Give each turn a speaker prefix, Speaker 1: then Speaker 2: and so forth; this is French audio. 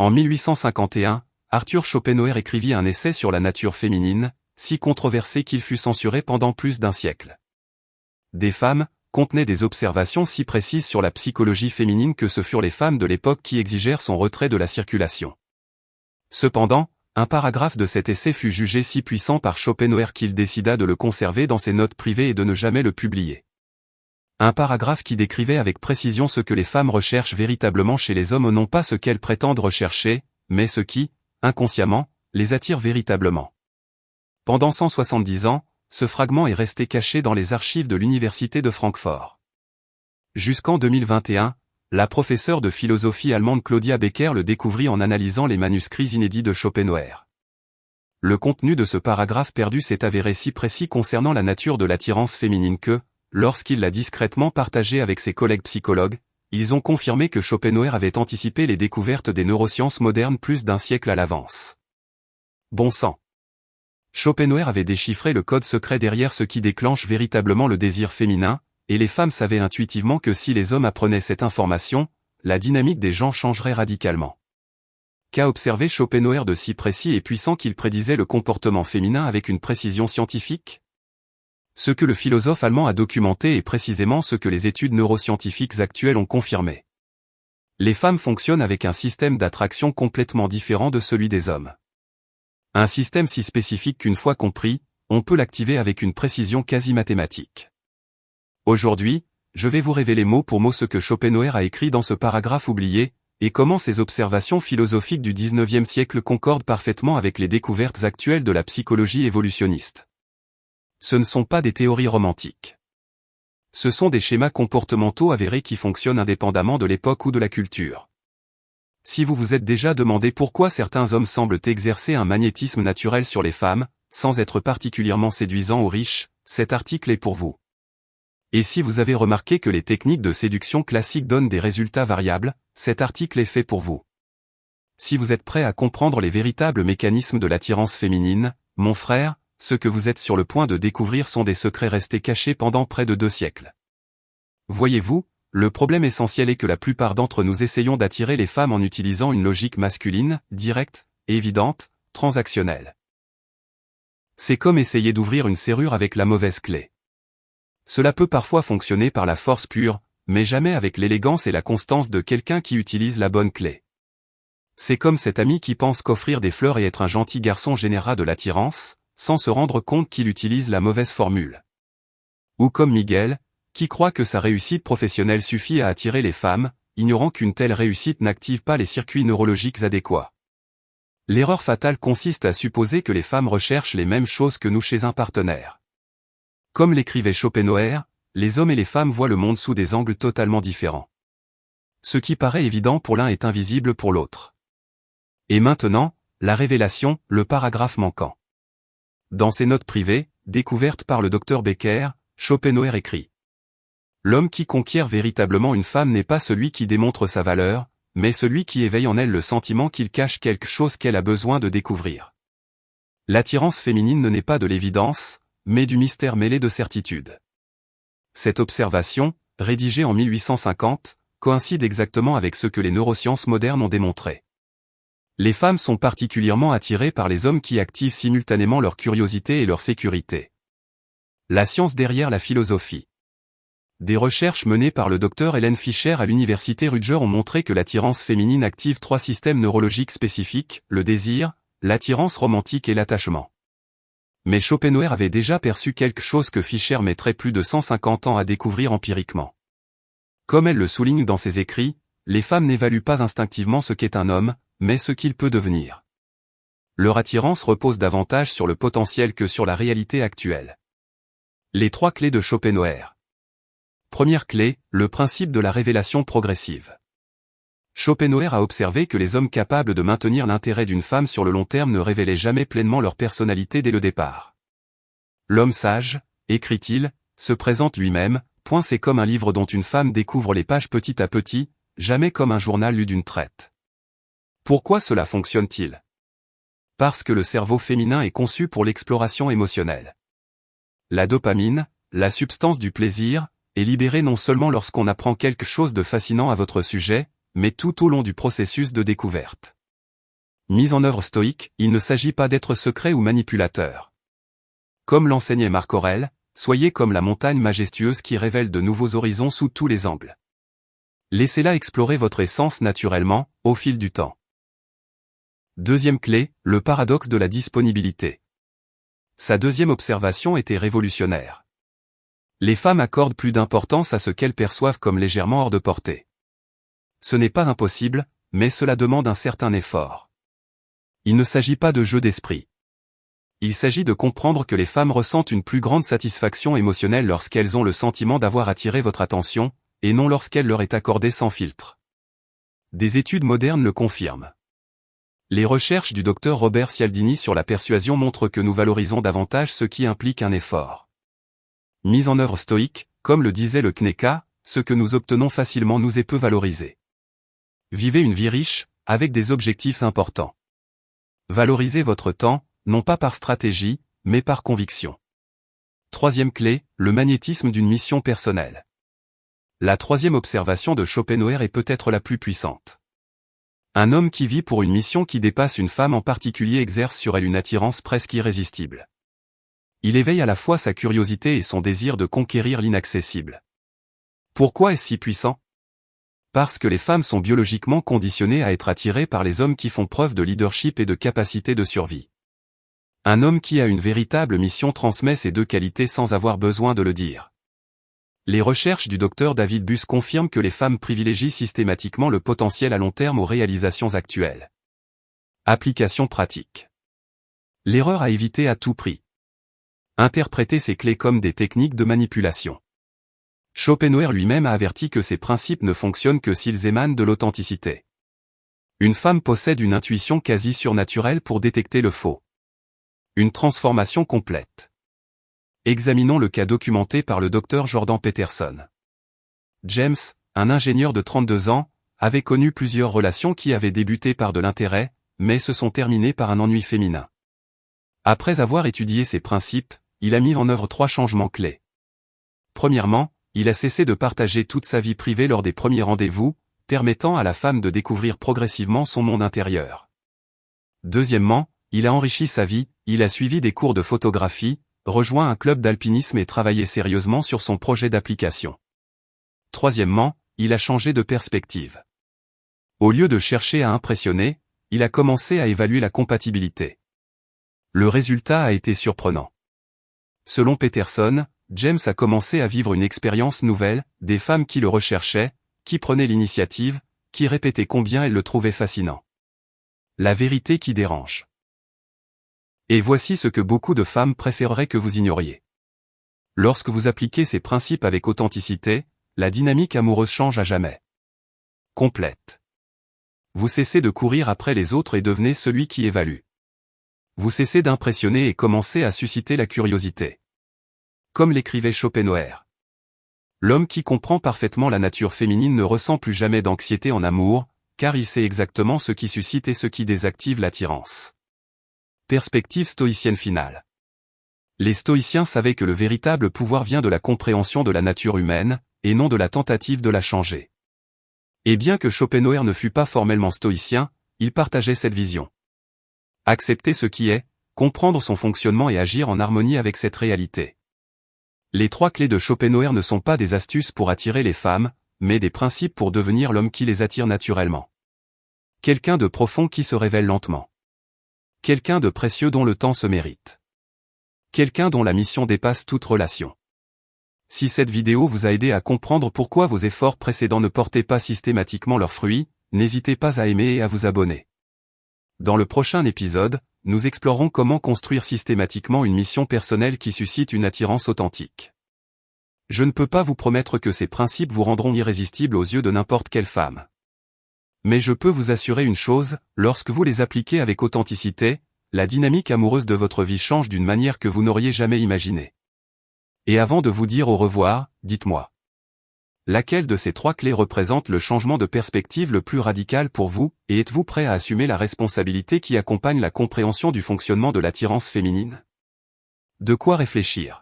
Speaker 1: En 1851, Arthur Schopenhauer écrivit un essai sur la nature féminine, si controversé qu'il fut censuré pendant plus d'un siècle. Des femmes contenait des observations si précises sur la psychologie féminine que ce furent les femmes de l'époque qui exigèrent son retrait de la circulation. Cependant, un paragraphe de cet essai fut jugé si puissant par Schopenhauer qu'il décida de le conserver dans ses notes privées et de ne jamais le publier. Un paragraphe qui décrivait avec précision ce que les femmes recherchent véritablement chez les hommes, non pas ce qu'elles prétendent rechercher, mais ce qui, inconsciemment, les attire véritablement. Pendant 170 ans, ce fragment est resté caché dans les archives de l'Université de Francfort. Jusqu'en 2021, la professeure de philosophie allemande Claudia Becker le découvrit en analysant les manuscrits inédits de Schopenhauer. Le contenu de ce paragraphe perdu s'est avéré si précis concernant la nature de l'attirance féminine que, lorsqu'il l'a discrètement partagé avec ses collègues psychologues, ils ont confirmé que Schopenhauer avait anticipé les découvertes des neurosciences modernes plus d'un siècle à l'avance. Bon sang! Schopenhauer avait déchiffré le code secret derrière ce qui déclenche véritablement le désir féminin, et les femmes savaient intuitivement que si les hommes apprenaient cette information, la dynamique des gens changerait radicalement. Qu'a observé Schopenhauer de si précis et puissant qu'il prédisait le comportement féminin avec une précision scientifique? Ce que le philosophe allemand a documenté est précisément ce que les études neuroscientifiques actuelles ont confirmé. Les femmes fonctionnent avec un système d'attraction complètement différent de celui des hommes. Un système si spécifique qu'une fois compris, on peut l'activer avec une précision quasi mathématique. Aujourd'hui, je vais vous révéler mot pour mot ce que Schopenhauer a écrit dans ce paragraphe oublié, et comment ces observations philosophiques du XIXe siècle concordent parfaitement avec les découvertes actuelles de la psychologie évolutionniste. Ce ne sont pas des théories romantiques. Ce sont des schémas comportementaux avérés qui fonctionnent indépendamment de l'époque ou de la culture. Si vous vous êtes déjà demandé pourquoi certains hommes semblent exercer un magnétisme naturel sur les femmes, sans être particulièrement séduisants ou riches, cet article est pour vous. Et si vous avez remarqué que les techniques de séduction classiques donnent des résultats variables, cet article est fait pour vous. Si vous êtes prêt à comprendre les véritables mécanismes de l'attirance féminine, mon frère, ce que vous êtes sur le point de découvrir sont des secrets restés cachés pendant près de 2 siècles. Voyez-vous, le problème essentiel est que la plupart d'entre nous essayons d'attirer les femmes en utilisant une logique masculine, directe, évidente, transactionnelle. C'est comme essayer d'ouvrir une serrure avec la mauvaise clé. Cela peut parfois fonctionner par la force pure, mais jamais avec l'élégance et la constance de quelqu'un qui utilise la bonne clé. C'est comme cet ami qui pense qu'offrir des fleurs et être un gentil garçon générera de l'attirance, sans se rendre compte qu'il utilise la mauvaise formule. Ou comme Miguel, qui croit que sa réussite professionnelle suffit à attirer les femmes, ignorant qu'une telle réussite n'active pas les circuits neurologiques adéquats. L'erreur fatale consiste à supposer que les femmes recherchent les mêmes choses que nous chez un partenaire. Comme l'écrivait Schopenhauer, les hommes et les femmes voient le monde sous des angles totalement différents. Ce qui paraît évident pour l'un est invisible pour l'autre. Et maintenant, la révélation, le paragraphe manquant. Dans ses notes privées, découvertes par le docteur Becker, Schopenhauer écrit: l'homme qui conquiert véritablement une femme n'est pas celui qui démontre sa valeur, mais celui qui éveille en elle le sentiment qu'il cache quelque chose qu'elle a besoin de découvrir. L'attirance féminine ne naît pas de l'évidence, mais du mystère mêlé de certitude. Cette observation, rédigée en 1850, coïncide exactement avec ce que les neurosciences modernes ont démontré. Les femmes sont particulièrement attirées par les hommes qui activent simultanément leur curiosité et leur sécurité. La science derrière la philosophie. Des recherches menées par le docteur Helen Fisher à l'université Rutgers ont montré que l'attirance féminine active 3 systèmes neurologiques spécifiques, le désir, l'attirance romantique et l'attachement. Mais Schopenhauer avait déjà perçu quelque chose que Fisher mettrait plus de 150 ans à découvrir empiriquement. Comme elle le souligne dans ses écrits, les femmes n'évaluent pas instinctivement ce qu'est un homme, mais ce qu'il peut devenir. Leur attirance repose davantage sur le potentiel que sur la réalité actuelle. Les 3 clés de Schopenhauer. Première clé, le principe de la révélation progressive. Schopenhauer a observé que les hommes capables de maintenir l'intérêt d'une femme sur le long terme ne révélaient jamais pleinement leur personnalité dès le départ. L'homme sage, écrit-il, se présente lui-même, c'est comme un livre dont une femme découvre les pages petit à petit, jamais comme un journal lu d'une traite. Pourquoi cela fonctionne-t-il? Parce que le cerveau féminin est conçu pour l'exploration émotionnelle. La dopamine, la substance du plaisir, est libérée non seulement lorsqu'on apprend quelque chose de fascinant à votre sujet, mais tout au long du processus de découverte. Mise en œuvre stoïque, il ne s'agit pas d'être secret ou manipulateur. Comme l'enseignait Marc Aurèle, soyez comme la montagne majestueuse qui révèle de nouveaux horizons sous tous les angles. Laissez-la explorer votre essence naturellement, au fil du temps. Deuxième clé, le paradoxe de la disponibilité. Sa deuxième observation était révolutionnaire. Les femmes accordent plus d'importance à ce qu'elles perçoivent comme légèrement hors de portée. Ce n'est pas impossible, mais cela demande un certain effort. Il ne s'agit pas de jeu d'esprit. Il s'agit de comprendre que les femmes ressentent une plus grande satisfaction émotionnelle lorsqu'elles ont le sentiment d'avoir attiré votre attention, et non lorsqu'elle leur est accordée sans filtre. Des études modernes le confirment. Les recherches du docteur Robert Cialdini sur la persuasion montrent que nous valorisons davantage ce qui implique un effort. Mise en œuvre stoïque, comme le disait le Kneka, ce que nous obtenons facilement nous est peu valorisé. Vivez une vie riche, avec des objectifs importants. Valorisez votre temps, non pas par stratégie, mais par conviction. Troisième clé, le magnétisme d'une mission personnelle. La troisième observation de Schopenhauer est peut-être la plus puissante. Un homme qui vit pour une mission qui dépasse une femme en particulier exerce sur elle une attirance presque irrésistible. Il éveille à la fois sa curiosité et son désir de conquérir l'inaccessible. Pourquoi est-ce si puissant ? Parce que les femmes sont biologiquement conditionnées à être attirées par les hommes qui font preuve de leadership et de capacité de survie. Un homme qui a une véritable mission transmet ces deux qualités sans avoir besoin de le dire. Les recherches du docteur David Buss confirment que les femmes privilégient systématiquement le potentiel à long terme aux réalisations actuelles. Application pratique. L'erreur à éviter à tout prix. Interpréter ces clés comme des techniques de manipulation. Schopenhauer lui-même a averti que ces principes ne fonctionnent que s'ils émanent de l'authenticité. Une femme possède une intuition quasi surnaturelle pour détecter le faux. Une transformation complète. Examinons le cas documenté par le docteur Jordan Peterson. James, un ingénieur de 32 ans, avait connu plusieurs relations qui avaient débuté par de l'intérêt, mais se sont terminées par un ennui féminin. Après avoir étudié ces principes, il a mis en œuvre 3 changements clés. Premièrement, il a cessé de partager toute sa vie privée lors des premiers rendez-vous, permettant à la femme de découvrir progressivement son monde intérieur. Deuxièmement, il a enrichi sa vie, il a suivi des cours de photographie, rejoint un club d'alpinisme et travaillé sérieusement sur son projet d'application. Troisièmement, il a changé de perspective. Au lieu de chercher à impressionner, il a commencé à évaluer la compatibilité. Le résultat a été surprenant. Selon Peterson, James a commencé à vivre une expérience nouvelle, des femmes qui le recherchaient, qui prenaient l'initiative, qui répétaient combien elles le trouvaient fascinant. La vérité qui dérange. Et voici ce que beaucoup de femmes préféreraient que vous ignoriez. Lorsque vous appliquez ces principes avec authenticité, la dynamique amoureuse change à jamais. Complète. Vous cessez de courir après les autres et devenez celui qui évalue. Vous cessez d'impressionner et commencez à susciter la curiosité. Comme l'écrivait Schopenhauer. L'homme qui comprend parfaitement la nature féminine ne ressent plus jamais d'anxiété en amour, car il sait exactement ce qui suscite et ce qui désactive l'attirance. Perspective stoïcienne finale. Les stoïciens savaient que le véritable pouvoir vient de la compréhension de la nature humaine, et non de la tentative de la changer. Et bien que Schopenhauer ne fût pas formellement stoïcien, il partageait cette vision. Accepter ce qui est, comprendre son fonctionnement et agir en harmonie avec cette réalité. Les 3 clés de Schopenhauer ne sont pas des astuces pour attirer les femmes, mais des principes pour devenir l'homme qui les attire naturellement. Quelqu'un de profond qui se révèle lentement. Quelqu'un de précieux dont le temps se mérite. Quelqu'un dont la mission dépasse toute relation. Si cette vidéo vous a aidé à comprendre pourquoi vos efforts précédents ne portaient pas systématiquement leurs fruits, n'hésitez pas à aimer et à vous abonner. Dans le prochain épisode, nous explorerons comment construire systématiquement une mission personnelle qui suscite une attirance authentique. Je ne peux pas vous promettre que ces principes vous rendront irrésistibles aux yeux de n'importe quelle femme. Mais je peux vous assurer une chose, lorsque vous les appliquez avec authenticité, la dynamique amoureuse de votre vie change d'une manière que vous n'auriez jamais imaginée. Et avant de vous dire au revoir, dites-moi. Laquelle de ces 3 clés représente le changement de perspective le plus radical pour vous, et êtes-vous prêt à assumer la responsabilité qui accompagne la compréhension du fonctionnement de l'attirance féminine ? De quoi réfléchir.